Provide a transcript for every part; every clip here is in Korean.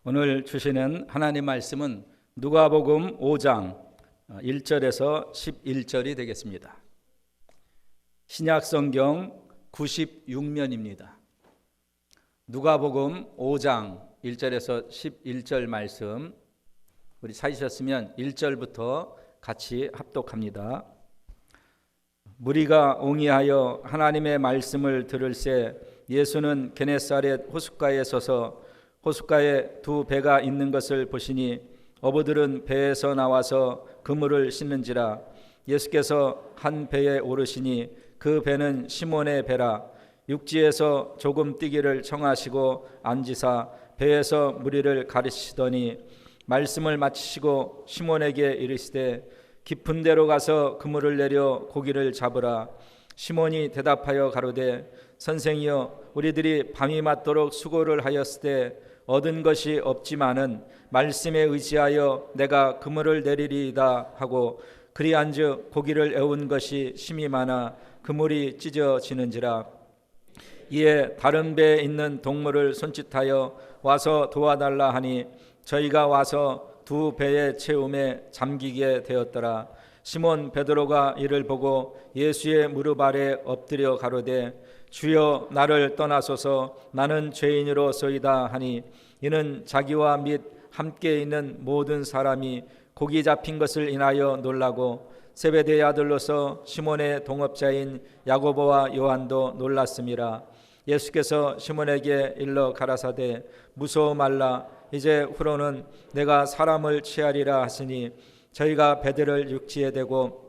오늘 주시는 하나님 말씀은 누가복음 5장 1절에서 11절이 되겠습니다. 신약성경 96면입니다. 누가복음 5장 1절에서 11절 말씀, 우리 찾으셨으면 1절부터 같이 합독합니다. 무리가 옹이하여 하나님의 말씀을 들을새 예수는 게네사렛 호숫가에 서서 호숫가에 두 배가 있는 것을 보시니 어부들은 배에서 나와서 그물을 씻는지라. 예수께서 한 배에 오르시니 그 배는 시몬의 배라. 육지에서 조금 뛰기를 청하시고 앉으사 배에서 무리를 가르치시더니 말씀을 마치시고 시몬에게 이르시되 깊은 데로 가서 그물을 내려 고기를 잡으라. 시몬이 대답하여 가로되 선생이여, 우리들이 밤이 맞도록 수고를 하였으되 얻은 것이 없지만은 말씀에 의지하여 내가 그물을 내리리이다 하고 그리한즉 고기를 애운 것이 심히 많아 그물이 찢어지는지라. 이에 다른 배에 있는 동물을 손짓하여 와서 도와달라 하니 저희가 와서 두 배의 채움에 잠기게 되었더라. 시몬 베드로가 이를 보고 예수의 무릎 아래 엎드려 가로되 주여, 나를 떠나소서, 나는 죄인으로소이다 하니 이는 자기와 및 함께 있는 모든 사람이 고기 잡힌 것을 인하여 놀라고 세베대의 아들로서 시몬의 동업자인 야고보와 요한도 놀랐음이라. 예수께서 시몬에게 일러 가라사대 무서워 말라. 이제 후로는 내가 사람을 취하리라 하시니 저희가 배들을 육지에 대고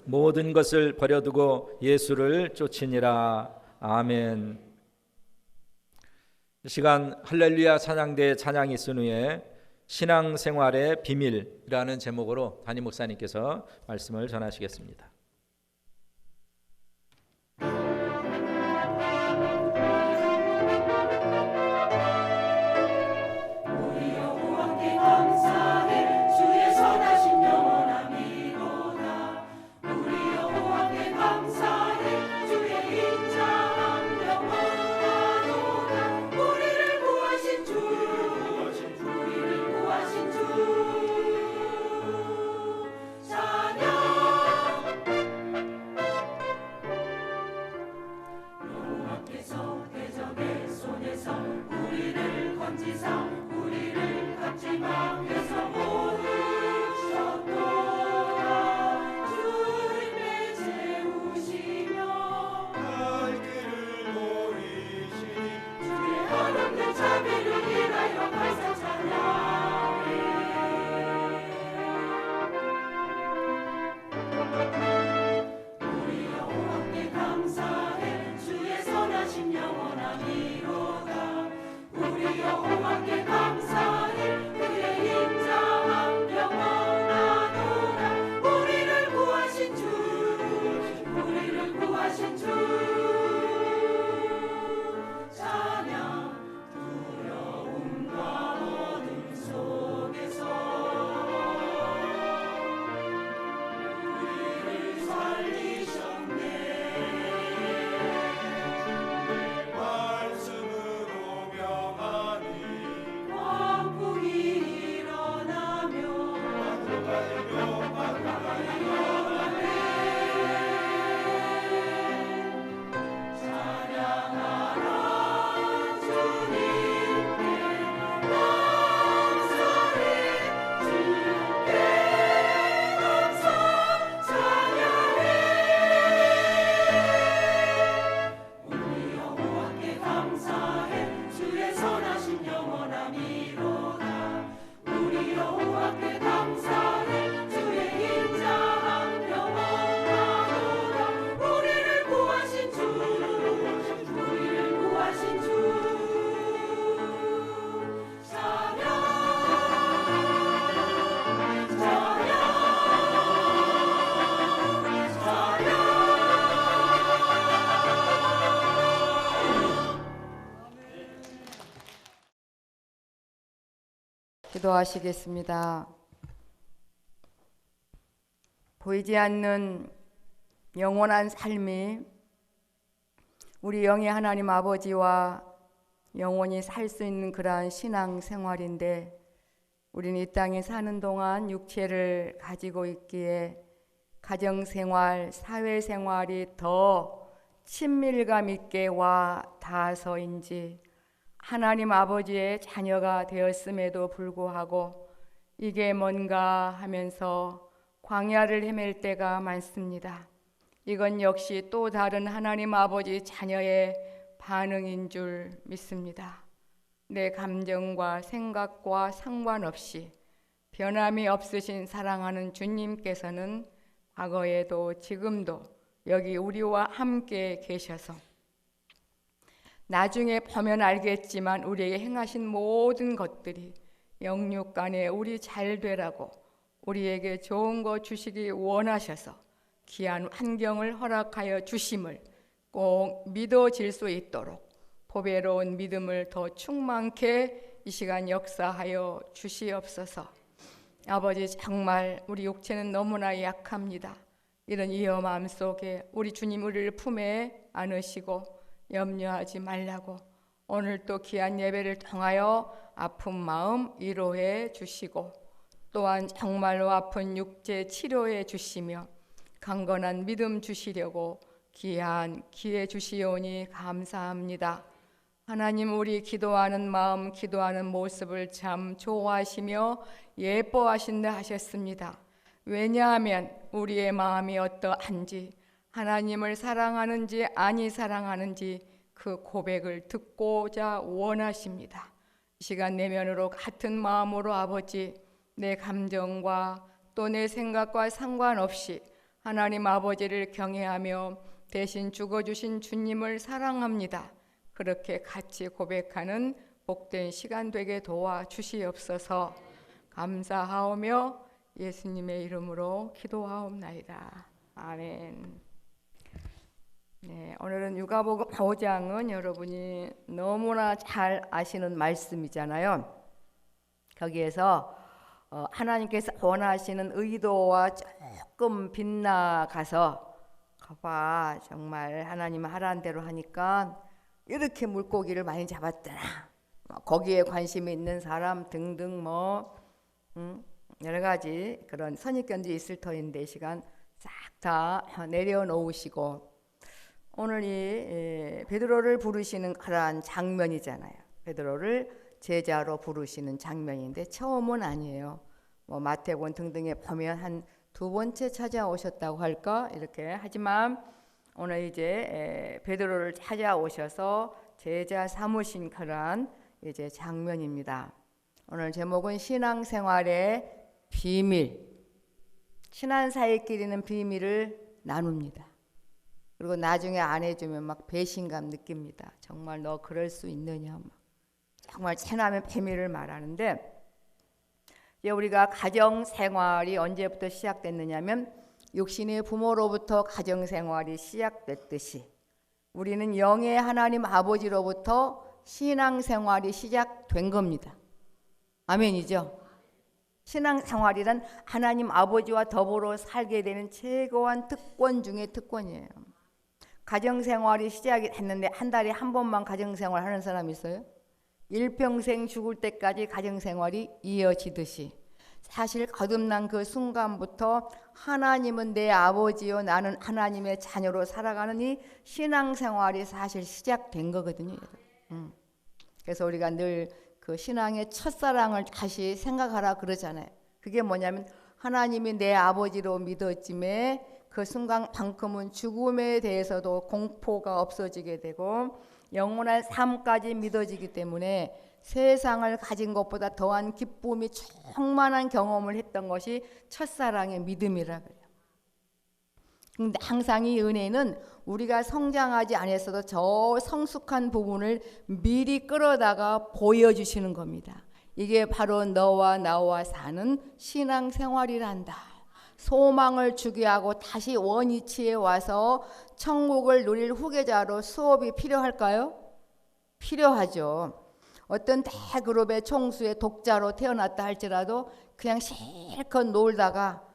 모든 것을 버려두고 예수를 쫓으니라. 아멘. 이 시간 할렐루야 찬양대 찬양이 있은 후에 신앙생활의 비밀이라는 제목으로 담임 목사님께서 말씀을 전하시겠습니다. 기도하시겠습니다. 보이지 않는 영원한 삶이 우리 영의 하나님 아버지와 영원히 살 수 있는 그러한 신앙 생활인데 우리는 이 땅에 사는 동안 육체를 가지고 있기에 가정생활, 사회생활이 더 친밀감 있게 와 닿아서인지 하나님 아버지의 자녀가 되었음에도 불구하고 이게 뭔가 하면서 광야를 헤맬 때가 많습니다. 이건 역시 또 다른 하나님 아버지 자녀의 반응인 줄 믿습니다. 내 감정과 생각과 상관없이 변함이 없으신 사랑하는 주님께서는 과거에도 지금도 여기 우리와 함께 계셔서 나중에 보면 알겠지만 우리에게 행하신 모든 것들이 영육간에 우리 잘 되라고 우리에게 좋은 거 주시기 원하셔서 귀한 환경을 허락하여 주심을 꼭 믿어질 수 있도록 보배로운 믿음을 더 충만케 이 시간 역사하여 주시옵소서. 아버지, 정말 우리 육체는 너무나 약합니다. 이런 위험함 속에 우리 주님 우리를 품에 안으시고 염려하지 말라고 오늘 또 귀한 예배를 통하여 아픈 마음 위로해 주시고 또한 정말로 아픈 육체 치료해 주시며 강건한 믿음 주시려고 귀한 기회 주시오니 감사합니다. 하나님, 우리 기도하는 마음, 기도하는 모습을 참 좋아하시며 예뻐하신다 하셨습니다. 왜냐하면 우리의 마음이 어떠한지, 하나님을 사랑하는지 아니 사랑하는지 그 고백을 듣고자 원하십니다. 이 시간 내면으로 같은 마음으로 아버지, 내 감정과 또 내 생각과 상관없이 하나님 아버지를 경외하며 대신 죽어주신 주님을 사랑합니다. 그렇게 같이 고백하는 복된 시간 되게 도와주시옵소서. 감사하오며 예수님의 이름으로 기도하옵나이다. 아멘. 네, 오늘은 누가복음 5장은 여러분이 너무나 잘 아시는 말씀이잖아요. 거기에서 하나님께서 원하시는 의도와 조금 빗나가서 봐, 정말 하나님 하라는 대로 하니까 이렇게 물고기를 많이 잡았더라. 거기에 관심이 있는 사람 등등 여러 가지 그런 선입견들이 있을 터인데 이 시간 싹 다 내려놓으시고 오늘 이 베드로를 부르시는 그러한 장면이잖아요. 베드로를 제자로 부르시는 장면인데 처음은 아니에요. 마태복음 등등에 보면 한 두 번째 찾아오셨다고 할까 이렇게. 하지만 오늘 이제 베드로를 찾아오셔서 제자 삼으신 그러한 이제 장면입니다. 오늘 제목은 신앙생활의 비밀. 친한 사이끼리는 비밀을 나눕니다. 그리고 나중에 안 해주면 막 배신감 느낍니다. 정말 너 그럴 수 있느냐. 막. 정말 친하면 비밀을 말하는데 이제 우리가 가정생활이 언제부터 시작됐느냐면 육신의 부모로부터 가정생활이 시작됐듯이 우리는 영의 하나님 아버지로부터 신앙생활이 시작된 겁니다. 아멘이죠? 신앙생활이란 하나님 아버지와 더불어 살게 되는 최고한 특권 중에 특권이에요. 가정생활이 시작이 됐는데 한 달에 한 번만 가정생활 하는 사람 있어요? 일평생 죽을 때까지 가정생활이 이어지듯이 사실 거듭난 그 순간부터 하나님은 내 아버지요 나는 하나님의 자녀로 살아가는 이 신앙생활이 사실 시작된 거거든요. 그래서 우리가 늘 그 신앙의 첫사랑을 다시 생각하라 그러잖아요. 그게 뭐냐면 하나님이 내 아버지로 믿어짐에 그 순간만큼은 죽음에 대해서도 공포가 없어지게 되고 영원한 삶까지 믿어지기 때문에 세상을 가진 것보다 더한 기쁨이 충만한 경험을 했던 것이 첫사랑의 믿음이라 그래요. 근데 항상 이 은혜는 우리가 성장하지 않았어도 저 성숙한 부분을 미리 끌어다가 보여주시는 겁니다. 이게 바로 너와 나와 사는 신앙생활이란다. 소망을 주게 하고 다시 원위치에 와서 천국을 누릴 후계자로 수업이 필요할까요? 필요하죠. 어떤 대그룹의 총수의 독자로 태어났다 할지라도 그냥 실컷 놀다가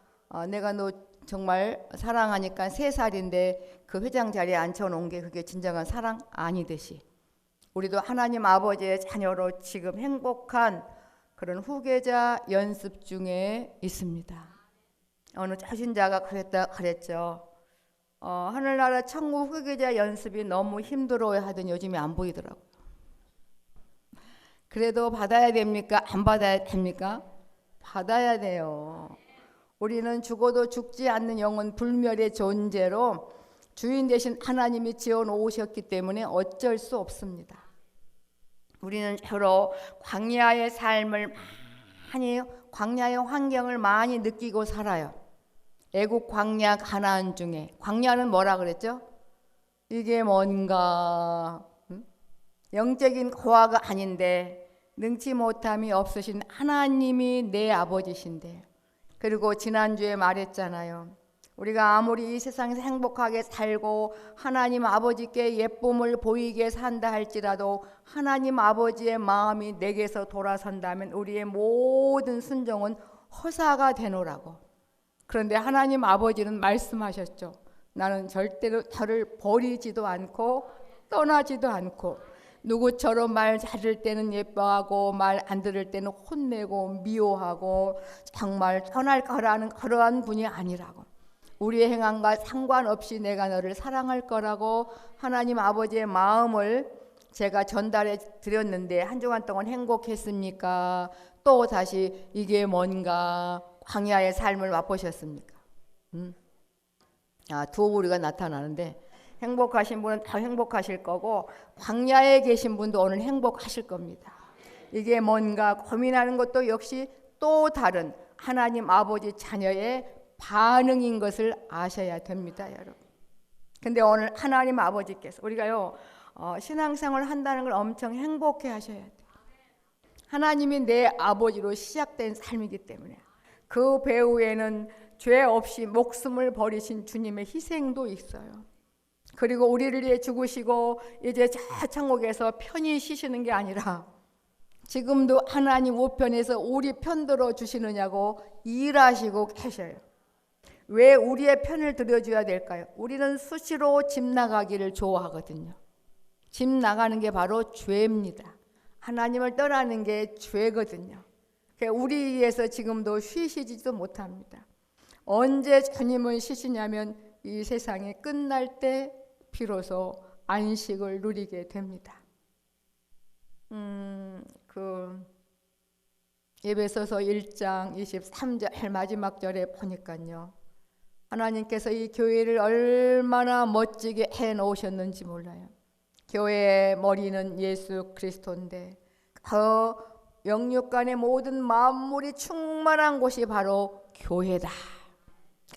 내가 너 정말 사랑하니까 3살인데 그 회장 자리에 앉혀놓은 게 그게 진정한 사랑 아니듯이 우리도 하나님 아버지의 자녀로 지금 행복한 그런 후계자 연습 중에 있습니다. 어느 자신자가 그랬죠. 하늘나라 천국 후계자 연습이 너무 힘들어하더니 요즘에 안 보이더라고요. 그래도 받아야 됩니까? 안 받아야 됩니까? 받아야 돼요. 우리는 죽어도 죽지 않는 영혼 불멸의 존재로 주인 되신 하나님이 지어놓으셨기 때문에 어쩔 수 없습니다. 우리는 주로 광야의 삶을 광야의 환경을 많이 느끼고 살아요. 애국 광야 가나안 중에 광야는 뭐라 그랬죠? 이게 뭔가 영적인 고아가 아닌데 능치 못함이 없으신 하나님이 내 아버지신데, 그리고 지난주에 말했잖아요. 우리가 아무리 이 세상에서 행복하게 살고 하나님 아버지께 예쁨을 보이게 산다 할지라도 하나님 아버지의 마음이 내게서 돌아선다면 우리의 모든 순종은 허사가 되노라고. 그런데 하나님 아버지는 말씀하셨죠. 나는 절대로 저를 버리지도 않고 떠나지도 않고, 누구처럼 말 잘할 때는 예뻐하고 말 안 들을 때는 혼내고 미워하고 정말 떠날 거라는 그러한 분이 아니라고. 우리의 행함과 상관없이 내가 너를 사랑할 거라고 하나님 아버지의 마음을 제가 전달해 드렸는데, 한 주간 동안 행복했습니까? 또 다시 이게 뭔가 광야의 삶을 맛보셨습니까? 두 오류가 나타나는데, 행복하신 분은 더 행복하실 거고 광야에 계신 분도 오늘 행복하실 겁니다. 이게 뭔가 고민하는 것도 역시 또 다른 하나님 아버지 자녀의 반응인 것을 아셔야 됩니다, 여러분. 근데 오늘 하나님 아버지께서 우리가요 신앙생활을 한다는 걸 엄청 행복해 하셔야 돼요. 하나님이 내 아버지로 시작된 삶이기 때문에 그 배후에는 죄 없이 목숨을 버리신 주님의 희생도 있어요. 그리고 우리를 위해 죽으시고 이제 저 천국에서 편히 쉬시는 게 아니라 지금도 하나님 우편에서 우리 편들어 주시느냐고 일하시고 계셔요. 왜 우리의 편을 들어줘야 될까요? 우리는 수시로 집 나가기를 좋아하거든요. 집 나가는 게 바로 죄입니다. 하나님을 떠나는 게 죄거든요. 우리 위해서 지금도 쉬시지도 못합니다. 언제 주님은 쉬시냐면 이 세상이 끝날 때 비로소 안식을 누리게 됩니다. 에베소서 1장 23절 마지막 절에 보니까요, 하나님께서 이 교회를 얼마나 멋지게 해놓으셨는지 몰라요. 교회의 머리는 예수 그리스도인데 그 영육간의 모든 만물이 충만한 곳이 바로 교회다.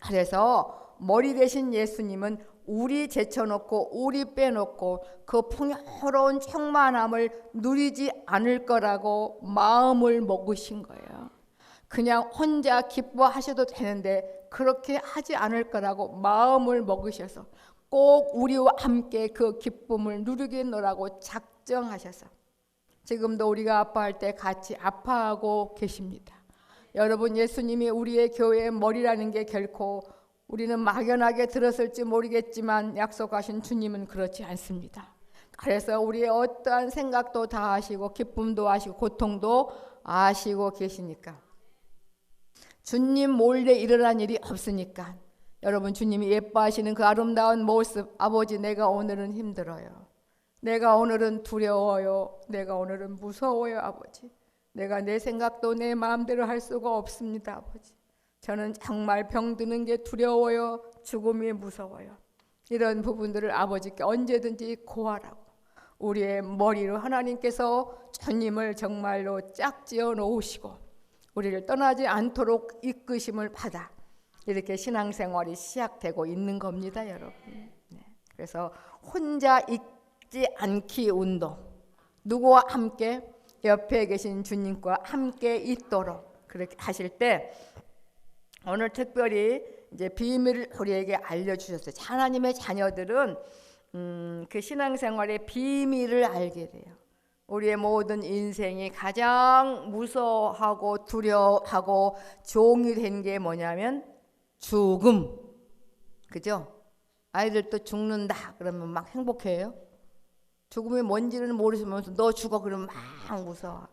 그래서 머리 대신 예수님은 우리 제쳐놓고 우리 빼놓고 그 풍요로운 충만함을 누리지 않을 거라고 마음을 먹으신 거예요. 그냥 혼자 기뻐하셔도 되는데 그렇게 하지 않을 거라고 마음을 먹으셔서 꼭 우리와 함께 그 기쁨을 누리겠노라고 작정하셔서 지금도 우리가 아파할 때 같이 아파하고 계십니다. 여러분, 예수님이 우리의 교회의 머리라는 게 결코 우리는 막연하게 들었을지 모르겠지만 약속하신 주님은 그렇지 않습니다. 그래서 우리의 어떠한 생각도 다 아시고 기쁨도 아시고 고통도 아시고 계시니까 주님 몰래 일어난 일이 없으니까 여러분, 주님이 예뻐하시는 그 아름다운 모습, 아버지 내가 오늘은 힘들어요. 내가 오늘은 두려워요. 내가 오늘은 무서워요, 아버지. 내가 내 생각도 내 마음대로 할 수가 없습니다, 아버지. 저는 정말 병드는 게 두려워요. 죽음이 무서워요. 이런 부분들을 아버지께 언제든지 고하라고 우리의 머리로 하나님께서 주님을 정말로 짝지어 놓으시고 우리를 떠나지 않도록 이끄심을 받아 이렇게 신앙생활이 시작되고 있는 겁니다, 여러분. 그래서 혼자 있지 않기 운동, 누구와 함께? 옆에 계신 주님과 함께 있도록 그렇게 하실 때 오늘 특별히 이제 비밀을 우리에게 알려주셨어요. 하나님의 자녀들은 그 신앙생활의 비밀을 알게 돼요. 우리의 모든 인생이 가장 무서워하고 두려워하고 종이 된 게 뭐냐면 죽음. 그죠? 아이들도 죽는다 그러면 막 행복해요. 죽음이 뭔지는 모르시면서 너 죽어 그러면 막 무서워.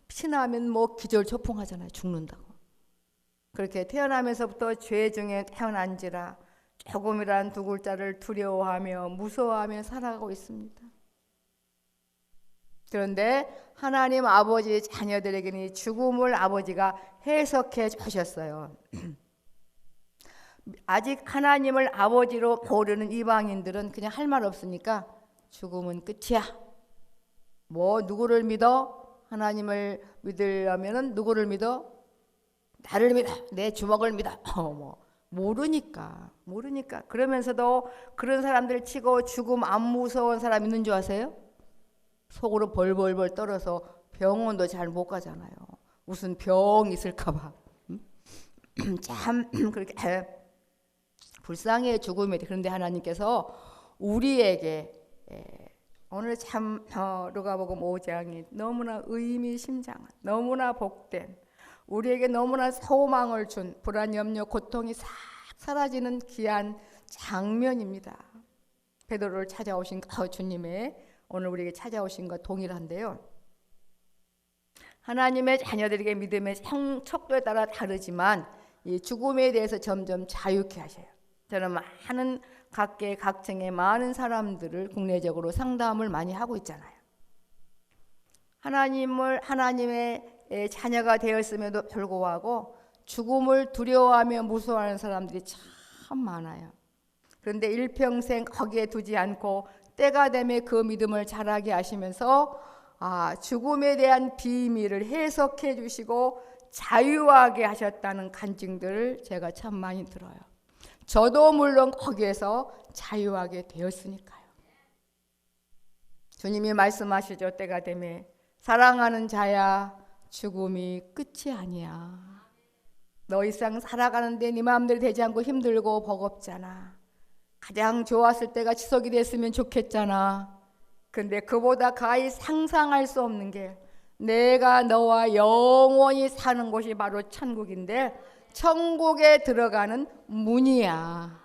피나면 뭐 기절초풍하잖아요. 죽는다고. 그렇게 태어나면서부터 죄 중에 태어난지라 조금이란 두 글자를 두려워하며 무서워하며 살아가고 있습니다. 그런데 하나님 아버지 자녀들에게는 이 죽음을 아버지가 해석해 주셨어요. 아직 하나님을 아버지로 모르는 이방인들은 그냥 할 말 없으니까 죽음은 끝이야. 뭐 누구를 믿어? 하나님을 믿으려면은 누구를 믿어? 나를 믿어. 내 주먹을 믿어. 뭐 모르니까. 그러면서도 그런 사람들 치고 죽음 안 무서운 사람 있는 줄 아세요? 속으로 벌벌벌 떨어서 병원도 잘 못 가잖아요. 무슨 병 있을까 봐. 참 그렇게 불쌍해 죽음이. 그런데 하나님께서 우리에게 오늘 참 누가복음 5장이 너무나 의미심장한, 너무나 복된, 우리에게 너무나 소망을 준, 불안, 염려, 고통이 싹 사라지는 귀한 장면입니다. 베드로를 찾아오신 주님의 오늘 우리에게 찾아오신 것 동일한데요. 하나님의 자녀들에게 믿음의 척도에 따라 다르지만 이 죽음에 대해서 점점 자유케 하셔요. 저는 많은 각계 각층의 많은 사람들을 국내적으로 상담을 많이 하고 있잖아요. 하나님의 자녀가 되었음에도 불구하고 죽음을 두려워하며 무서워하는 사람들이 참 많아요. 그런데 일평생 거기에 두지 않고 때가 되면 그 믿음을 자라게 하시면서 죽음에 대한 비밀을 해석해 주시고 자유하게 하셨다는 간증들을 제가 참 많이 들어요. 저도 물론 거기에서 자유하게 되었으니까요. 주님이 말씀하시죠. 때가 되면 사랑하는 자야 죽음이 끝이 아니야. 더 이상 살아가는데 네 마음대로 되지 않고 힘들고 버겁잖아. 가장 좋았을 때가 지속이 됐으면 좋겠잖아. 근데 그보다 가히 상상할 수 없는 게 내가 너와 영원히 사는 곳이 바로 천국인데 천국에 들어가는 문이야.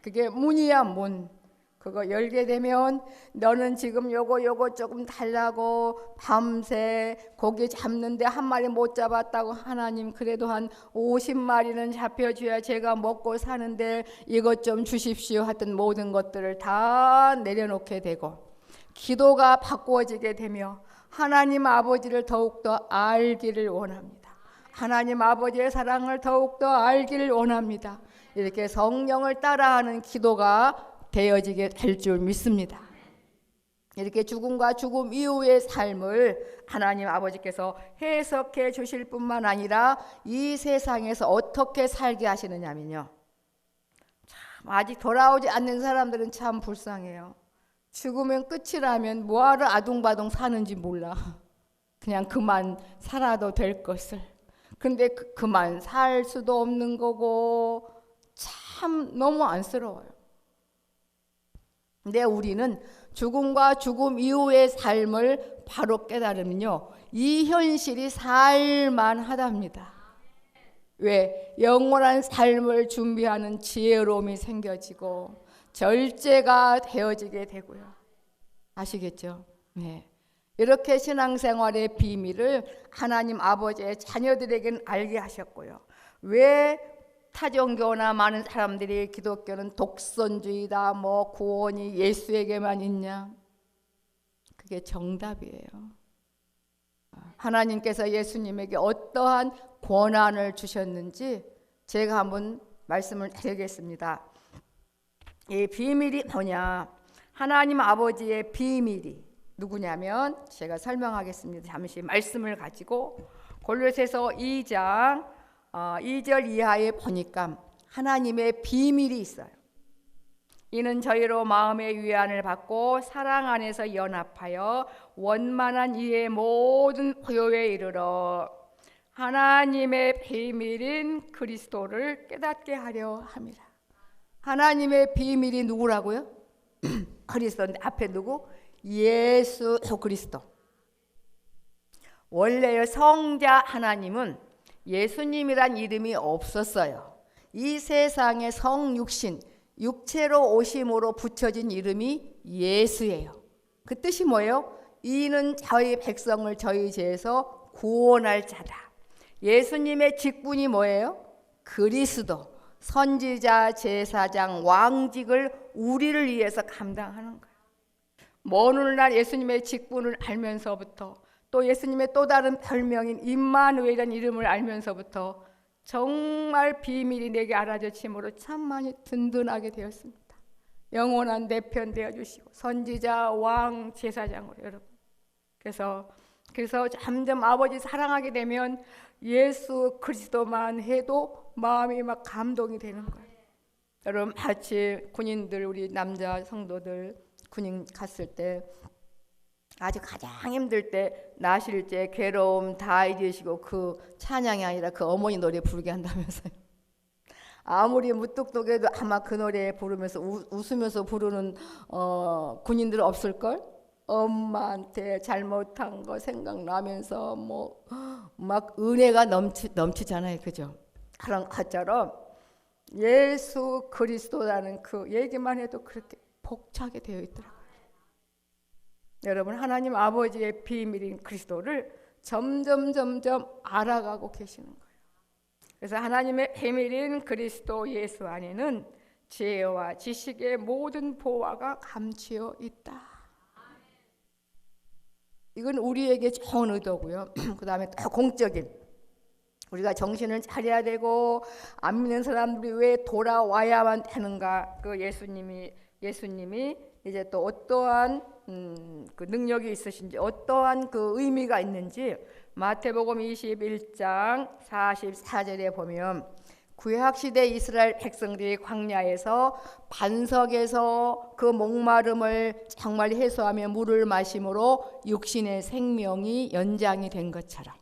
그게 문이야, 문. 그거 열게 되면 너는 지금 요거 조금 달라고 밤새 고기 잡는데 한 마리 못 잡았다고 하나님 그래도 한 50마리는 잡혀줘야 제가 먹고 사는데 이것 좀 주십시오 하던 모든 것들을 다 내려놓게 되고 기도가 바꾸어지게 되며 하나님 아버지를 더욱더 알기를 원합니다. 하나님 아버지의 사랑을 더욱더 알기를 원합니다. 이렇게 성령을 따라하는 기도가 되어지게 될 줄 믿습니다. 이렇게 죽음과 죽음 이후의 삶을 하나님 아버지께서 해석해 주실 뿐만 아니라 이 세상에서 어떻게 살게 하시느냐면요. 참 아직 돌아오지 않는 사람들은 참 불쌍해요. 죽으면 끝이라면 뭐하러 아둥바둥 사는지 몰라. 그냥 그만 살아도 될 것을. 근데 그만 살 수도 없는 거고 참 너무 안쓰러워요. 근데 우리는 죽음과 죽음 이후의 삶을 바로 깨달으면요, 이 현실이 살만하답니다. 왜? 영원한 삶을 준비하는 지혜로움이 생겨지고 절제가 되어지게 되고요. 아시겠죠? 네. 이렇게 신앙생활의 비밀을 하나님 아버지의 자녀들에게는 알게 하셨고요. 왜 타종교나 많은 사람들이 기독교는 독선주의다, 뭐 구원이 예수에게만 있냐? 그게 정답이에요. 하나님께서 예수님에게 어떠한 권한을 주셨는지 제가 한번 말씀을 드리겠습니다. 이 비밀이 뭐냐? 하나님 아버지의 비밀이 누구냐면 제가 설명하겠습니다. 잠시 말씀을 가지고 골로새서 2장 2절 이하에 보니까 하나님의 비밀이 있어요. 이는 저희로 마음의 위안을 받고 사랑 안에서 연합하여 원만한 이의 모든 고요에 이르러 하나님의 비밀인 그리스도를 깨닫게 하려 합니다. 하나님의 비밀이 누구라고요? 그리스도인데 앞에 누구? 예수 그리스도. 원래 성자 하나님은 예수님이란 이름이 없었어요. 이 세상에 성육신, 육체로 오심으로 붙여진 이름이 예수예요. 그 뜻이 뭐예요? 이는 저희 백성을 저희 죄에서 구원할 자다. 예수님의 직분이 뭐예요? 그리스도, 선지자, 제사장, 왕직을 우리를 위해서 감당하는 거예요. 먼 오늘날 예수님의 직분을 알면서부터 또 예수님의 또 다른 별명인 임마누엘이라는 이름을 알면서부터 정말 비밀이 내게 알아졌으므로 참 많이 든든하게 되었습니다. 영원한 내 편 되어주시고 선지자, 왕, 제사장으로 여러분. 그래서 점점 아버지 사랑하게 되면 예수 그리스도만 해도 마음이 막 감동이 되는 거예요. 여러분 마치 군인들, 우리 남자 성도들 군인 갔을 때 아주 가장 힘들 때 나실제, 괴로움 다 잊으시고 그 찬양이 아니라 그 어머니 노래 부르게 한다면서요. 아무리 무뚝뚝해도 아마 그 노래 부르면서 웃으면서 부르는 군인들 없을걸? 엄마한테 잘못한 거 생각나면서 뭐 막 은혜가 넘치잖아요, 그죠? 그런 것처럼 예수 그리스도라는 그 얘기만 해도 그렇게 복차게 되어 있더라고요. 여러분 하나님 아버지의 비밀인 그리스도를 점점 알아가고 계시는 거예요. 그래서 하나님의 비밀인 그리스도 예수 안에는 지혜와 지식의 모든 보화가 감추어 있다. 이건 우리에게 좋은 의도고요. 그 다음에 또 공적인, 우리가 정신을 차려야 되고 안 믿는 사람들이 왜 돌아와야만 되는가. 그 예수님이 이제 또 어떠한 그 능력이 있으신지, 어떠한 그 의미가 있는지 마태복음 21장 44절에 보면 구약시대 이스라엘 백성들이 광야에서 반석에서 그 목마름을 정말 해소하며 물을 마심으로 육신의 생명이 연장이 된 것처럼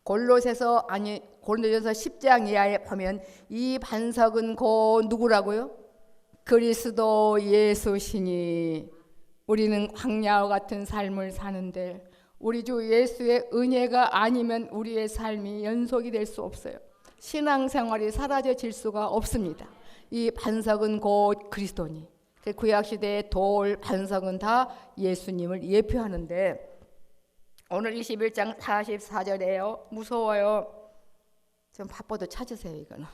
골로새서 10장 이하에 보면 이 반석은 곧 누구라고요? 그리스도 예수시니 우리는 광야와 같은 삶을 사는데 우리 주 예수의 은혜가 아니면 우리의 삶이 연속이 될 수 없어요. 신앙생활이 사라져질 수가 없습니다. 이 반석은 곧 그리스도니. 구약시대의 돌, 반석은 다 예수님을 예표하는데 오늘 21장 44절에요. 무서워요. 좀 바빠도 찾으세요. 이거는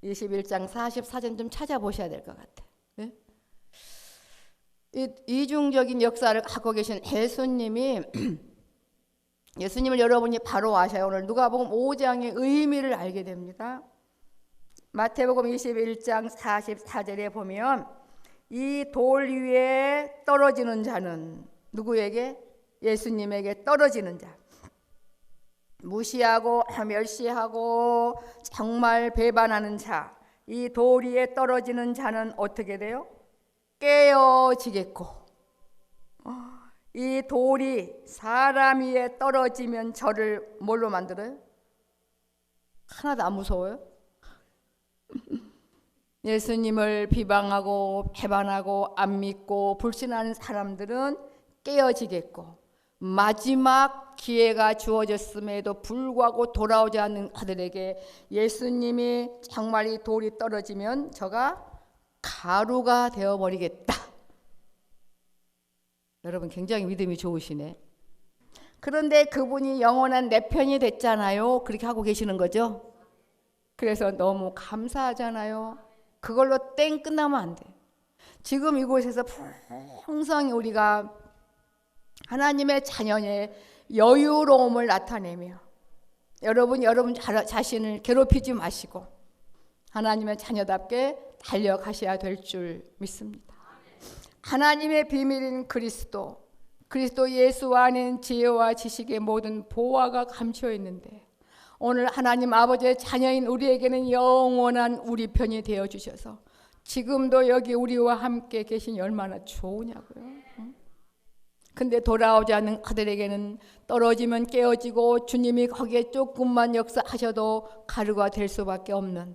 21장 44절 좀 찾아보셔야 될 것 같아요. 네? 이중적인 역사를 갖고 계신 예수님을 여러분이 바로 아셔야 오늘 누가복음 5장의 의미를 알게 됩니다. 마태복음 21장 44절에 보면 이 돌 위에 떨어지는 자는 누구에게? 예수님에게 떨어지는 자. 무시하고 멸시하고 정말 배반하는 자. 이 돌 위에 떨어지는 자는 어떻게 돼요? 깨어지겠고 이 돌이 사람 위에 떨어지면 저를 뭘로 만들어요? 하나도 안 무서워요? 예수님을 비방하고 배반하고 안 믿고 불신하는 사람들은 깨어지겠고 마지막 기회가 주어졌음에도 불구하고 돌아오지 않는 그들에게 예수님이 정말 이 돌이 떨어지면 저가 가루가 되어버리겠다. 여러분 굉장히 믿음이 좋으시네. 그런데 그분이 영원한 내 편이 됐잖아요. 그렇게 하고 계시는 거죠. 그래서 너무 감사하잖아요. 그걸로 땡 끝나면 안 돼. 지금 이곳에서 풍성히 우리가 하나님의 자녀의 여유로움을 나타내며 여러분 자신을 괴롭히지 마시고 하나님의 자녀답게 달려가셔야 될 줄 믿습니다. 하나님의 비밀인 그리스도 예수 안에는 지혜와 지식의 모든 보화가 감추어 있는데 오늘 하나님 아버지의 자녀인 우리에게는 영원한 우리 편이 되어주셔서 지금도 여기 우리와 함께 계시니 얼마나 좋으냐고요. 근데 돌아오지 않는 그들에게는 떨어지면 깨어지고 주님이 거기에 조금만 역사하셔도 가루가 될 수밖에 없는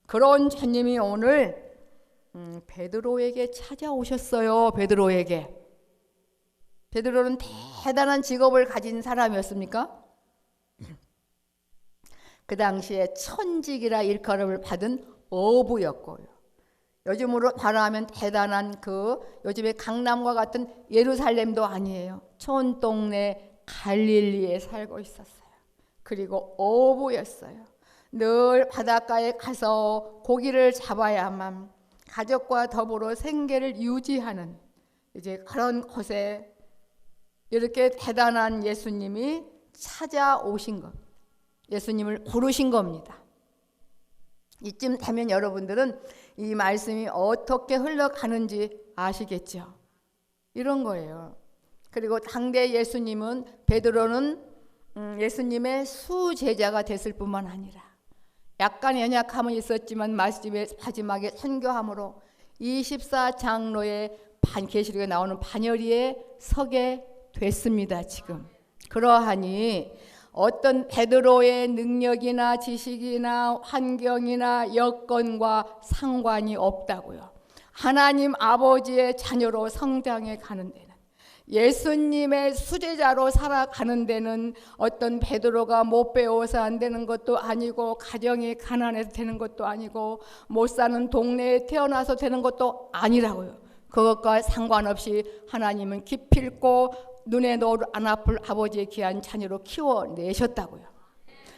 그런 주님이 오늘 베드로에게 찾아오셨어요. 베드로는 대단한 직업을 가진 사람이었습니까? 그 당시에 천직이라 일컬음을 받은 어부였고요. 요즘으로 말하면 대단한 그 요즘의 강남과 같은 예루살렘도 아니에요. 촌동네 갈릴리에 살고 있었어요. 그리고 어부였어요. 늘 바닷가에 가서 고기를 잡아야만 가족과 더불어 생계를 유지하는 이제 그런 곳에 이렇게 대단한 예수님이 찾아오신 것, 예수님을 부르신 겁니다. 이쯤 되면 여러분들은 이 말씀이 어떻게 흘러가는지 아시겠죠? 이런 거예요. 그리고 당대 예수님은 베드로는 예수님의 수제자가 됐을 뿐만 아니라 약간 연약함은 있었지만 마지막에 선교함으로 24장로의 계시록에 나오는 반열이에 서게 됐습니다. 지금 그러하니 어떤 베드로의 능력이나 지식이나 환경이나 여건과 상관이 없다고요. 하나님 아버지의 자녀로 성장해 가는 데는, 예수님의 수제자로 살아가는 데는 어떤 베드로가 못 배워서 안 되는 것도 아니고, 가정이 가난해서 되는 것도 아니고, 못 사는 동네에 태어나서 되는 것도 아니라고요. 그것과 상관없이 하나님은 기필코 눈에 넣어도 안 아플 아버지의 귀한 자녀로 키워내셨다고요.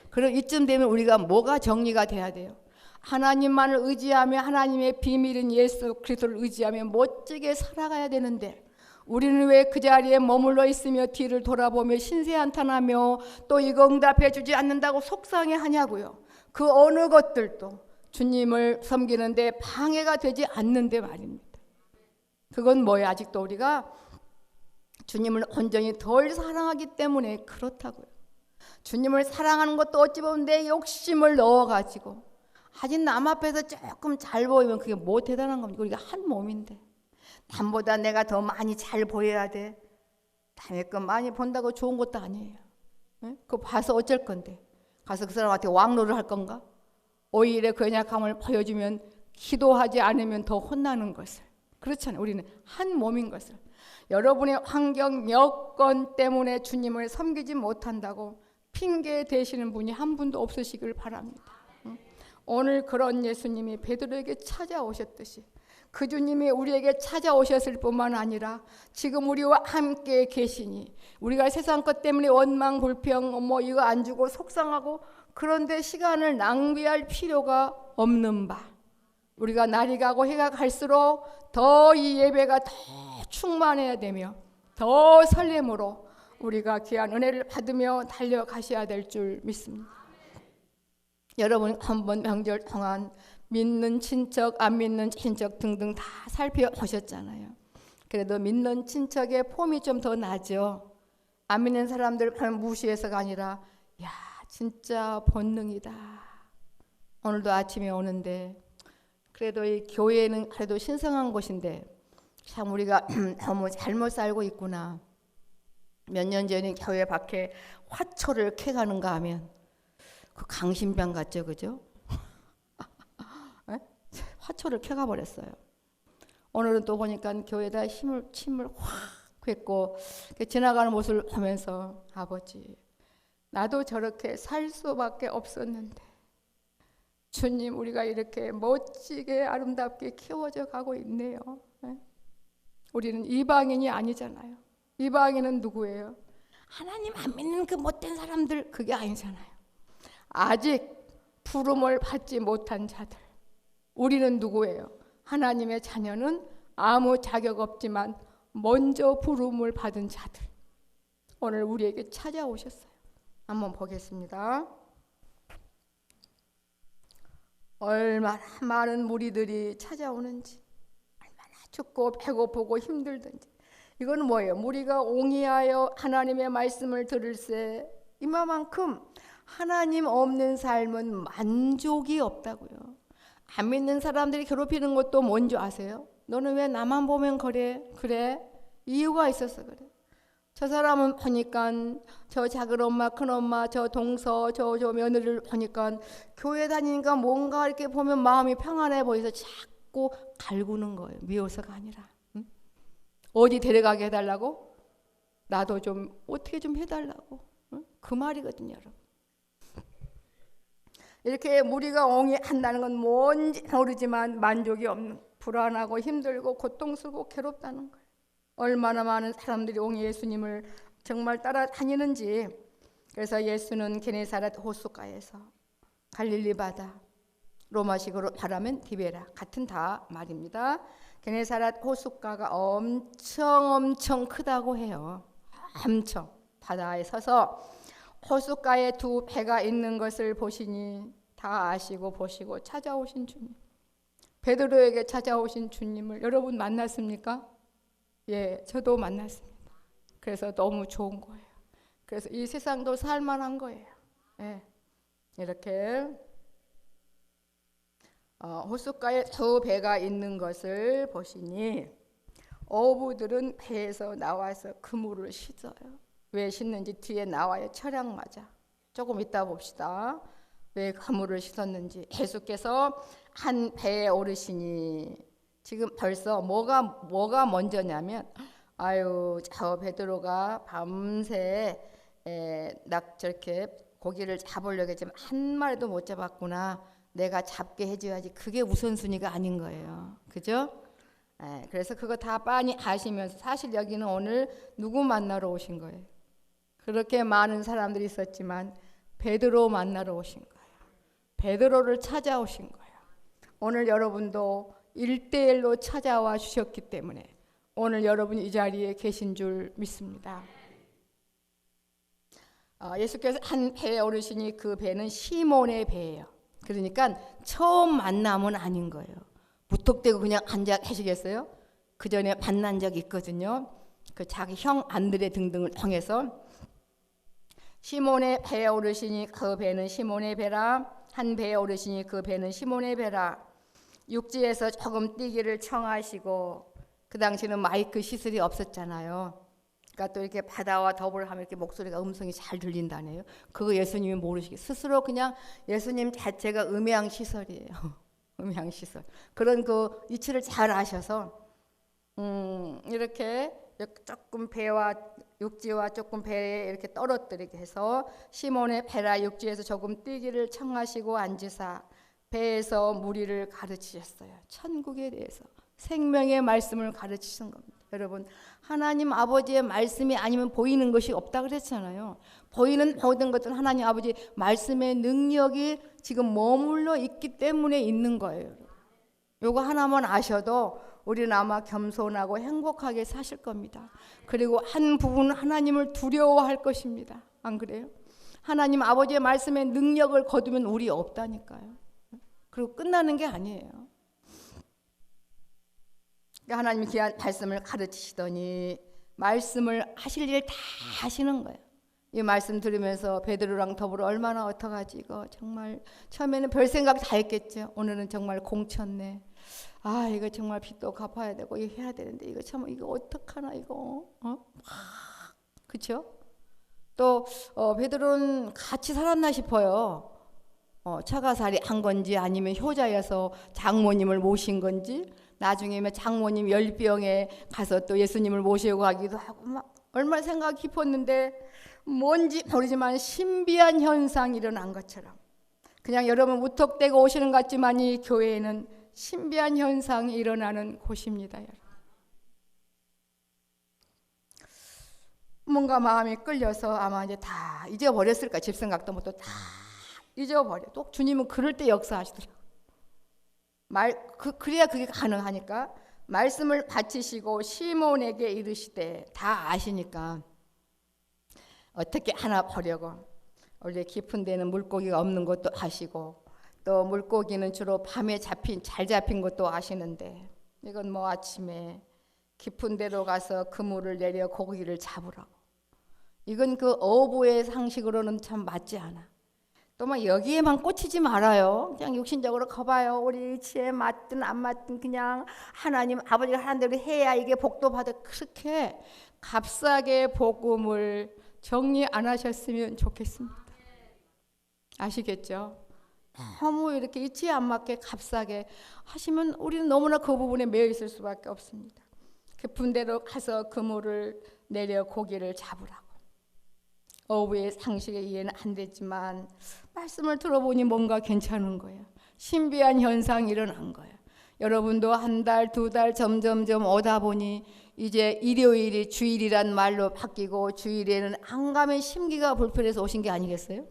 그럼 이쯤 되면 우리가 뭐가 정리가 돼야 돼요? 하나님만을 의지하며 하나님의 비밀인 예수 그리스도를 의지하며 멋지게 살아가야 되는데, 우리는 왜 그 자리에 머물러 있으며 뒤를 돌아보며 신세한탄하며 또 이거 응답해 주지 않는다고 속상해하냐고요. 그 어느 것들도 주님을 섬기는데 방해가 되지 않는데 말입니다. 그건 뭐예요? 아직도 우리가 주님을 온전히 덜 사랑하기 때문에 그렇다고요. 주님을 사랑하는 것도 어찌 보면 내 욕심을 넣어가지고 아직 남 앞에서 조금 잘 보이면 그게 뭐 대단한 겁니까? 우리가 한 몸인데 남보다 내가 더 많이 잘 보여야 돼. 남의 거 많이 본다고 좋은 것도 아니에요. 네? 그거 봐서 어쩔 건데 가서 그 사람한테 왕노를 할 건가? 오히려 그 연약함을 보여주면 기도하지 않으면 더 혼나는 것을. 그렇잖아요. 우리는 한 몸인 것을. 여러분의 환경 여건 때문에 주님을 섬기지 못한다고 핑계 대시는 분이 한 분도 없으시길 바랍니다. 오늘 그런 예수님이 베드로에게 찾아오셨듯이 그 주님이 우리에게 찾아오셨을 뿐만 아니라 지금 우리와 함께 계시니, 우리가 세상 것 때문에 원망 불평 뭐 이거 안 주고 속상하고 그런데 시간을 낭비할 필요가 없는 바, 우리가 날이 가고 해가 갈수록 더 이 예배가 더 충만해야 되며 더 설렘으로 우리가 귀한 은혜를 받으며 달려가셔야 될 줄 믿습니다. 여러분 한번 명절 동안 믿는 친척, 안 믿는 친척 등등 다 살펴보셨잖아요. 그래도 믿는 친척의 폼이 좀 더 나죠. 안 믿는 사람들 무시해서가 아니라 야 진짜 본능이다. 오늘도 아침에 오는데 그래도 이 교회는 그래도 신성한 곳인데 참 우리가 너무 잘못 살고 있구나. 몇 년 전에 교회 밖에 화초를 캐가는가 하면 그 강신병 같죠, 그죠? 화초를 캐가 버렸어요. 오늘은 또 보니까 교회에다 침을 확 뱉고 지나가는 모습을 보면서 아버지, 나도 저렇게 살 수밖에 없었는데 주님 우리가 이렇게 멋지게 아름답게 키워져 가고 있네요. 우리는 이방인이 아니잖아요. 이방인은 누구예요? 하나님 안 믿는 그 못된 사람들, 그게 아니잖아요. 아직 부름을 받지 못한 자들. 우리는 누구예요? 하나님의 자녀는 아무 자격 없지만 먼저 부름을 받은 자들. 오늘 우리에게 찾아오셨어요. 한번 보겠습니다. 얼마나 많은 무리들이 찾아오는지, 얼마나 춥고 배고프고 힘들든지. 이건 뭐예요? 무리가 옹이하여 하나님의 말씀을 들을새 이만큼 하나님 없는 삶은 만족이 없다고요. 안 믿는 사람들이 괴롭히는 것도 뭔지 아세요? 너는 왜 나만 보면 그래? 이유가 있어서 그래. 저 사람은 보니까 저 작은 엄마, 큰 엄마, 저 동서, 저 며느리를 보니까 교회 다니니까 뭔가 이렇게 보면 마음이 평안해 보여서 자꾸 갈구는 거예요. 미워서가 아니라. 응? 어디 데려가게 해달라고? 나도 좀 어떻게 좀 해달라고. 응? 그 말이거든요, 여러분. 이렇게 무리가 옹이한다는 건 뭔지 모르지만 만족이 없는, 불안하고 힘들고 고통스럽고 괴롭다는 거예요. 얼마나 많은 사람들이 옹 예수님을 정말 따라다니는지. 그래서 예수는 게네사렛 호숫가에서 갈릴리 바다, 로마식으로 말하면 디베라, 같은 다 말입니다. 게네사렛 호숫가가 엄청 크다고 해요. 엄청. 바다에 서서 호숫가에 두 배가 있는 것을 보시니 다 아시고 보시고 찾아오신 주님, 베드로에게 찾아오신 주님을 여러분 만났습니까? 예, 저도 만났습니다. 그래서 너무 좋은 거예요. 그래서 이 세상도 살만한 거예요. 예, 이렇게 호숫가에 두 배가 있는 것을 보시니 어부들은 배에서 나와서 그물을 씻어요. 왜 씻는지 뒤에 나와요. 철학마다. 조금 이따 봅시다. 왜 그물을 씻었는지. 예수께서 한 배에 오르시니, 지금 벌써 뭐가 먼저냐면, 아유, 저 베드로가 밤새 저렇게 고기를 잡으려고 했지만 한 마리도 못 잡았구나. 내가 잡게 해줘야지. 그게 우선순위가 아닌 거예요. 그죠? 그래서 그거 다 빤히 아시면서 사실 여기는 오늘 누구 만나러 오신 거예요? 그렇게 많은 사람들이 있었지만 베드로 만나러 오신 거예요. 베드로를 찾아오신 거예요. 오늘 여러분도 1대1로 찾아와 주셨기 때문에 오늘 여러분이 이 자리에 계신 줄 믿습니다. 예수께서 한 배에 오르시니 그 배는 시몬의 배예요. 그러니까 처음 만남은 아닌 거예요. 무턱대고 그냥 앉아 계시겠어요? 그 전에 만난 적이 있거든요. 그 자기 형 안드레 등등을 통해서 시몬의 배에 오르시니 그 배는 시몬의 배라. 한 배에 오르시니 그 배는 시몬의 배라. 육지에서 조금 뛰기를 청하시고, 그 당시는 마이크 시설이 없었잖아요. 그러니까 또 이렇게 바다와 더불어 하면 이렇게 목소리가 음성이 잘 들린다네요. 그거 예수님이 모르시게 스스로 그냥 예수님 자체가 음향 시설이에요. 음향 시설. 그런 그 이치를 잘 아셔서 이렇게 조금 배와 육지와 조금 배에 이렇게 떨어뜨리게 해서 시몬의 배라 육지에서 조금 뛰기를 청하시고 앉으사 배에서 무리를 가르치셨어요. 천국에 대해서 생명의 말씀을 가르치신 겁니다. 여러분, 하나님 아버지의 말씀이 아니면 보이는 것이 없다 그랬잖아요. 보이는 모든 것들은 하나님 아버지 말씀의 능력이 지금 머물러 있기 때문에 있는 거예요. 요거 하나만 아셔도 우리는 아마 겸손하고 행복하게 사실 겁니다. 그리고 한 부분은 하나님을 두려워할 것입니다. 안 그래요? 하나님 아버지의 말씀의 능력을 거두면 우리 없다니까요. 그리고 끝나는 게 아니에요. 하나님이 귀한 말씀을 가르치시더니 말씀을 하실 일 다 하시는 거예요. 이 말씀 들으면서 베드로랑 더불어 얼마나 어떡하지 이거 정말 처음에는 별 생각 다 했겠죠. 오늘은 정말 공쳤네. 아 이거 정말 빚도 갚아야 되고 이거 해야 되는데 이거 참 이거 어떡하나 이거 그렇죠? 또 베드로는 같이 살았나 싶어요. 처가살이 한 건지 아니면 효자여서 장모님을 모신 건지 나중에 장모님 열병에 가서 또 예수님을 모시고 가기도 하고 막 얼마나 생각 깊었는데 뭔지 모르지만 신비한 현상이 일어난 것처럼 그냥 여러분 무턱대고 오시는 것 같지만 이 교회에는 신비한 현상이 일어나는 곳입니다. 여러분. 뭔가 마음이 끌려서 아마 이제 다 잊어버렸을까 집생각도 못하고 다 잊어버려. 또 주님은 그럴 때 역사하시더라고요. 그래야 그게 가능하니까 말씀을 바치시고 시몬에게 이르시되 다 아시니까 어떻게 하나 보려고 원래 깊은 데는 물고기가 없는 것도 아시고 또 물고기는 주로 밤에 잘 잡힌 것도 아시는데 이건 뭐 아침에 깊은 데로 가서 그물을 내려 고기를 잡으라고 이건 그 어부의 상식으로는 참 맞지 않아. 또 막 여기에만 꽂히지 말아요. 그냥 육신적으로 커봐요. 우리 이치에 맞든 안 맞든 그냥 하나님 아버지가 하는 대로 해야 이게 복도 받아. 그렇게 값싸게 복음을 정리 안 하셨으면 좋겠습니다. 아시겠죠? 너무 이렇게 이치에 안 맞게 값싸게 하시면 우리는 너무나 그 부분에 매여 있을 수밖에 없습니다. 깊은 데로 가서 그물을 내려 고기를 잡으라고. 어부의 상식에 이해는 안 되지만 말씀을 들어보니 뭔가 괜찮은 거예요. 신비한 현상이 일어난 거예요. 여러분도 한 달, 두 달 점점점 오다 보니 이제 일요일이 주일이란 말로 바뀌고 주일에는 안가면 심기가 불편해서 오신 게 아니겠어요?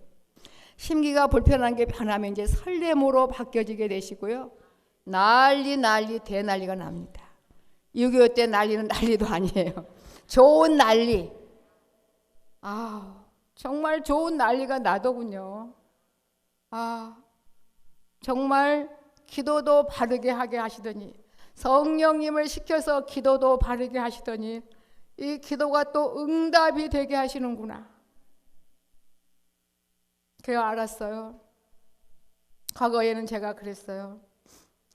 심기가 불편한 게 변하면 이제 설렘으로 바뀌어지게 되시고요. 난리 대난리가 납니다. 6.25 때 난리는 난리도 아니에요. 좋은 난리. 정말 좋은 난리가 나더군요. 정말 기도도 바르게 하게 하시더니, 성령님을 시켜서 기도도 바르게 하시더니 이 기도가 또 응답이 되게 하시는구나. 그래야 알았어요. 과거에는 제가 그랬어요.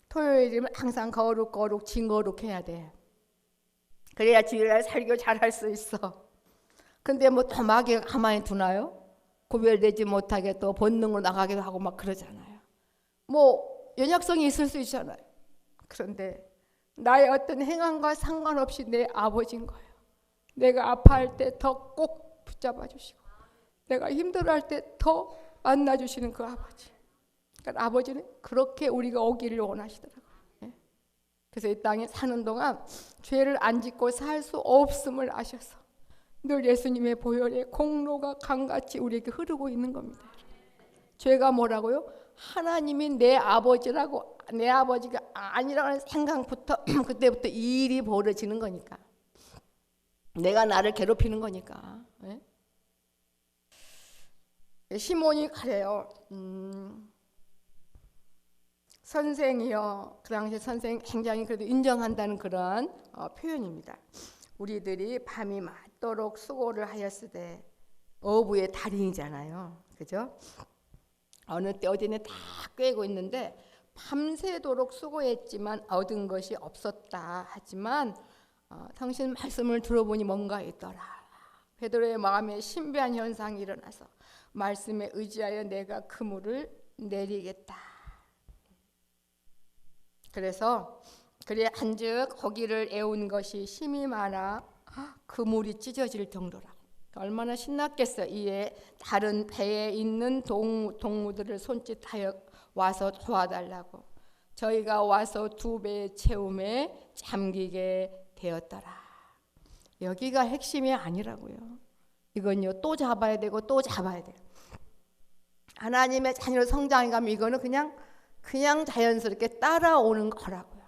토요일이면 항상 거룩 진거룩해야 돼. 그래야 주일날 설교 잘할 수 있어. 근데 뭐 또 마귀가 가만히 두나요? 구별되지 못하게 또 본능으로 나가기도 하고 막 그러잖아요. 뭐 연약성이 있을 수 있잖아요. 그런데 나의 어떤 행함과 상관없이 내 아버지인 거예요. 내가 아파할 때 더 꼭 붙잡아 주시고, 내가 힘들어할 때 더 만나주시는 그 아버지. 그러니까 아버지는 그렇게 우리가 오기를 원하시더라고요. 그래서 이 땅에 사는 동안 죄를 안 짓고 살 수 없음을 아셔서 늘 예수님의 보혈의 공로가 강같이 우리에게 흐르고 있는 겁니다. 죄가 뭐라고요? 하나님이 내 아버지라고, 내 아버지가 아니라는 생각부터 그때부터 이 일이 벌어지는 거니까, 내가 나를 괴롭히는 거니까. 시몬이 그래요. 선생이요. 그 당시 선생 굉장히 그래도 인정한다는 그런 표현입니다. 우리들이 밤이 맞도록 수고를 하였으되, 어부의 달인이잖아요. 그죠? 어느 때 어디는 다 꿰고 있는데 밤새도록 수고했지만 얻은 것이 없었다. 하지만 당신 말씀을 들어보니 뭔가 있더라. 베드로의 마음에 신비한 현상이 일어나서 말씀에 의지하여 내가 그물을 내리겠다. 그래서 그래 한즉 고기를 애운 것이 심이 많아 그물이 찢어질 정도라. 얼마나 신났겠어요. 이에 다른 배에 있는 동무들을 손짓하여 와서 도와달라고. 저희가 와서 2배의 채움에 잠기게 되었더라. 여기가 핵심이 아니라고요. 이건요, 또 잡아야 되고 또 잡아야 돼요. 하나님의 자녀로 성장해 가면 이거는 그냥 자연스럽게 따라오는 거라고요.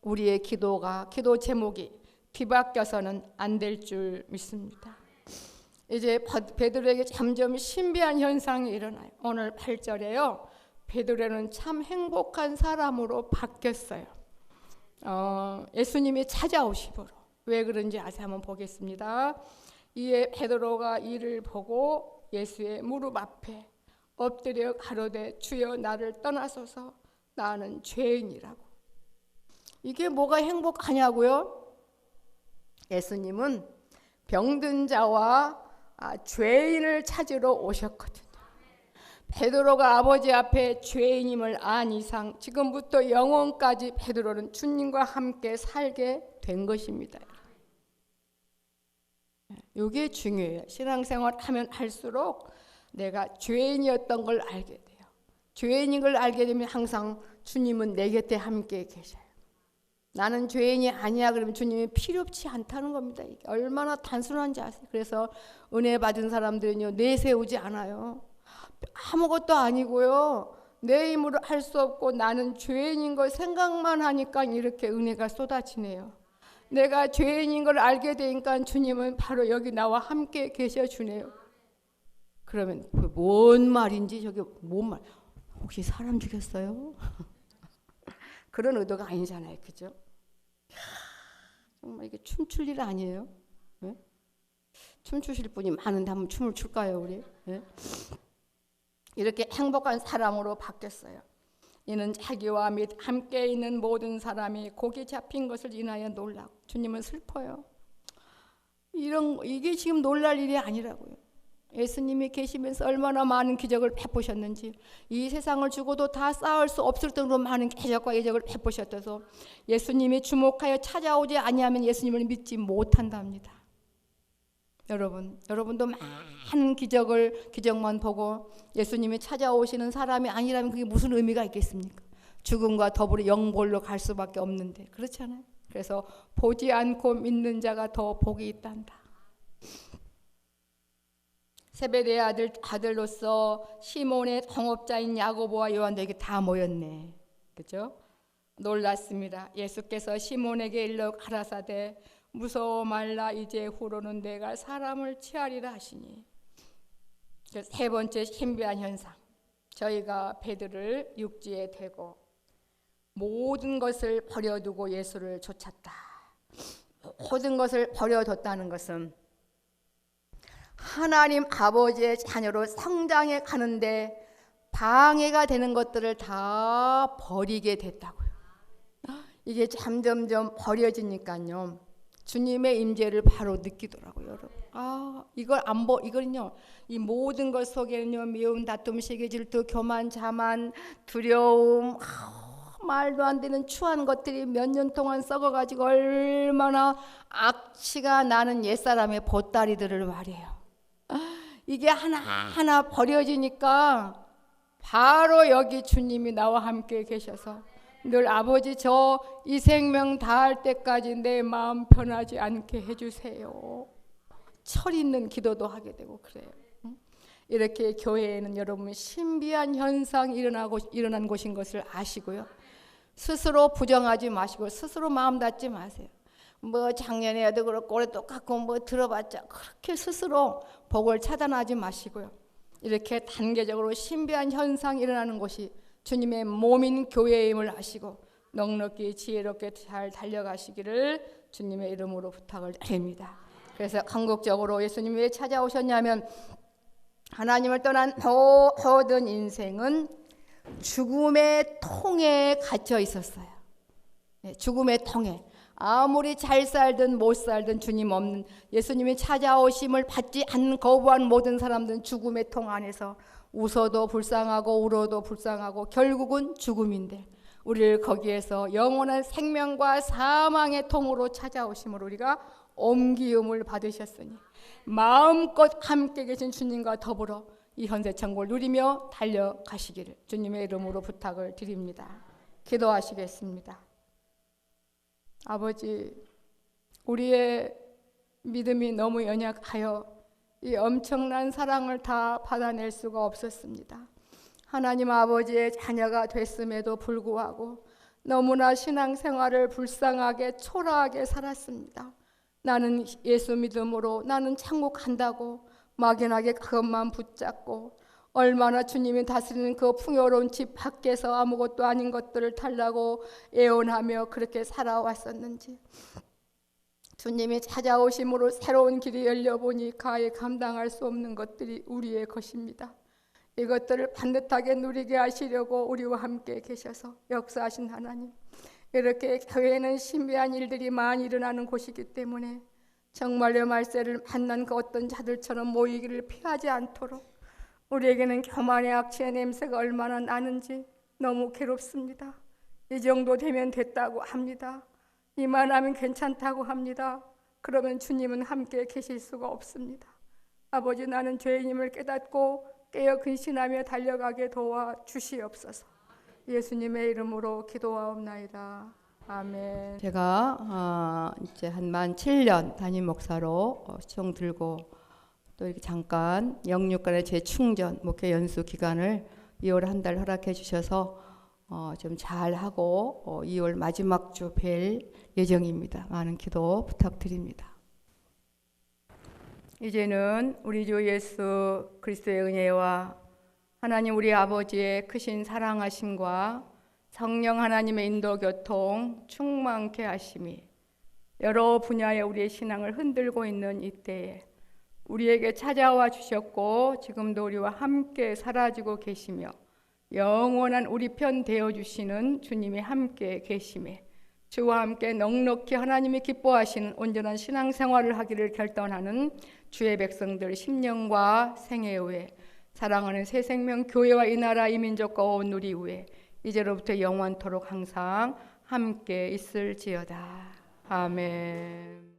우리의 기도 제목이 뒤바뀌어서는 안 될 줄 믿습니다. 이제 베드로에게 점점 신비한 현상이 일어나요. 오늘 8절에요. 베드로는 참 행복한 사람으로 바뀌었어요. 예수님이 찾아오심으로. 왜 그런지 아세요? 한번 보겠습니다. 이에 베드로가 이를 보고 예수의 무릎 앞에 엎드려 가로되 주여 나를 떠나소서 나는 죄인이라고. 이게 뭐가 행복하냐고요? 예수님은 병든 자와 죄인을 찾으러 오셨거든요. 베드로가 아버지 앞에 죄인임을 안 이상 지금부터 영원까지 베드로는 주님과 함께 살게 된 것입니다. 이게 중요해요. 신앙생활 하면 할수록 내가 죄인이었던 걸 알게 돼요. 죄인인 걸 알게 되면 항상 주님은 내 곁에 함께 계셔요. 나는 죄인이 아니야 그러면 주님이 필요치 않다는 겁니다. 이게 얼마나 단순한지 아세요? 그래서 은혜 받은 사람들은요, 내세우지 않아요. 아무것도 아니고요, 내 힘으로 할 수 없고 나는 죄인인 걸 생각만 하니까 이렇게 은혜가 쏟아지네요. 내가 죄인인 걸 알게 되니까 주님은 바로 여기 나와 함께 계셔주네요. 그러면 뭔 말인지, 저게 뭔 말, 혹시 사람 죽였어요? 그런 의도가 아니잖아요. 그죠? 정말 이게 춤출 일 아니에요? 네? 춤추실 분이 많은데 한번 춤을 출까요, 우리? 네? 이렇게 행복한 사람으로 바뀌었어요. 이는 자기와 및 함께 있는 모든 사람이 고기 잡힌 것을 인하여 놀라고. 주님은 슬퍼요. 이게 지금 놀랄 일이 아니라고요. 예수님이 계시면서 얼마나 많은 기적을 베푸셨는지, 이 세상을 주고도 다 쌓을 수 없을 정도로 많은 기적과 이적을 베푸셨어서 예수님이 주목하여 찾아오지 아니하면 예수님을 믿지 못한답니다. 여러분도 많은 기적만 보고 예수님이 찾아오시는 사람이 아니라면 그게 무슨 의미가 있겠습니까? 죽음과 더불어 영벌로 갈 수밖에 없는데 그렇잖아요. 그래서 보지 않고 믿는 자가 더 복이 있단다. 세베대의 아들로서 시몬의 동업자인 야고보와 요한도 이게 다 모였네. 그렇죠? 놀랐습니다. 예수께서 시몬에게 일러 가라사대 무서워 말라 이제 후로는 내가 사람을 취하리라 하시니. 세 번째 신비한 현상. 저희가 베드를 육지에 대고 모든 것을 버려두고 예수를 쫓았다. 모든 것을 버려뒀다는 것은 하나님 아버지의 자녀로 성장해 가는데 방해가 되는 것들을 다 버리게 됐다고요. 이게 점점점 버려지니까요. 주님의 임재를 바로 느끼더라고요, 여러분. 이거는요, 이 모든 것 속에는요, 미움, 다툼, 시기, 질투, 교만, 자만, 두려움, 말도 안 되는 추한 것들이 몇 년 동안 썩어가지고 얼마나 악취가 나는 옛사람의 보따리들을 말이에요. 이게 하나하나 버려지니까 바로 여기 주님이 나와 함께 계셔서 늘 아버지 저 이 생명 다할 때까지 내 마음 변하지 않게 해주세요. 철 있는 기도도 하게 되고 그래요. 이렇게 교회에는 여러분 신비한 현상이 일어난 곳인 것을 아시고요. 스스로 부정하지 마시고 스스로 마음 닫지 마세요. 뭐 작년에도 그렇고 올해 똑같고 뭐 들어봤자 그렇게 스스로 복을 차단하지 마시고요. 이렇게 단계적으로 신비한 현상이 일어나는 곳이 주님의 몸인 교회임을 아시고 넉넉히 지혜롭게 잘 달려가시기를 주님의 이름으로 부탁을 드립니다. 그래서 궁극적으로 예수님이 왜 찾아오셨냐면 하나님을 떠난 모든 인생은 죽음의 통에 갇혀 있었어요. 죽음의 통에. 아무리 잘 살든 못 살든 주님 없는 예수님이 찾아오심을 받지 않는 거부한 모든 사람들은 죽음의 통 안에서 웃어도 불쌍하고 울어도 불쌍하고 결국은 죽음인데 우리를 거기에서 영원한 생명과 사망의 통으로 찾아오심을 우리가 옮기움을 받으셨으니 마음껏 함께 계신 주님과 더불어 이 현세천국을 누리며 달려가시기를 주님의 이름으로 부탁을 드립니다. 기도하시겠습니다. 아버지, 우리의 믿음이 너무 연약하여 이 엄청난 사랑을 다 받아낼 수가 없었습니다. 하나님 아버지의 자녀가 됐음에도 불구하고 너무나 신앙생활을 불쌍하게 초라하게 살았습니다. 나는 예수 믿음으로 나는 천국 간다고 막연하게 그것만 붙잡고 얼마나 주님이 다스리는 그 풍요로운 집 밖에서 아무것도 아닌 것들을 달라고 애원하며 그렇게 살아왔었는지 주님이 찾아오심으로 새로운 길이 열려보니 가히 감당할 수 없는 것들이 우리의 것입니다. 이것들을 반듯하게 누리게 하시려고 우리와 함께 계셔서 역사하신 하나님, 이렇게 교회에는 신비한 일들이 많이 일어나는 곳이기 때문에 정말로 말세를 만난 그 어떤 자들처럼 모이기를 피하지 않도록 우리에게는 교만의 악취의 냄새가 얼마나 나는지 너무 괴롭습니다. 이 정도 되면 됐다고 합니다. 이만하면 괜찮다고 합니다. 그러면 주님은 함께 계실 수가 없습니다. 아버지, 나는 죄인임을 깨닫고 깨어 근신하며 달려가게 도와 주시옵소서. 예수님의 이름으로 기도하옵나이다. 아멘. 제가 이제 한 만 7년 담임 목사로 시청 들고 또 이렇게 잠깐 영육간의 재충전 목회 연수 기간을 2월 한 달 허락해 주셔서 좀 잘하고 2월 마지막 주 뵐 예정입니다. 많은 기도 부탁드립니다. 이제는 우리 주 예수 그리스도의 은혜와 하나님 우리 아버지의 크신 사랑하심과 성령 하나님의 인도 교통 충만케 하심이 여러 분야의 우리의 신앙을 흔들고 있는 이때에 우리에게 찾아와 주셨고 지금도 우리와 함께 사라지고 계시며 영원한 우리 편 되어주시는 주님이 함께 계심에 주와 함께 넉넉히 하나님이 기뻐하시는 온전한 신앙생활을 하기를 결단하는 주의 백성들 10년과 생애 후에 사랑하는 새 생명 교회와 이 나라 이 민족과 온 우리 후에 이제로부터 영원토록 항상 함께 있을지어다. 아멘.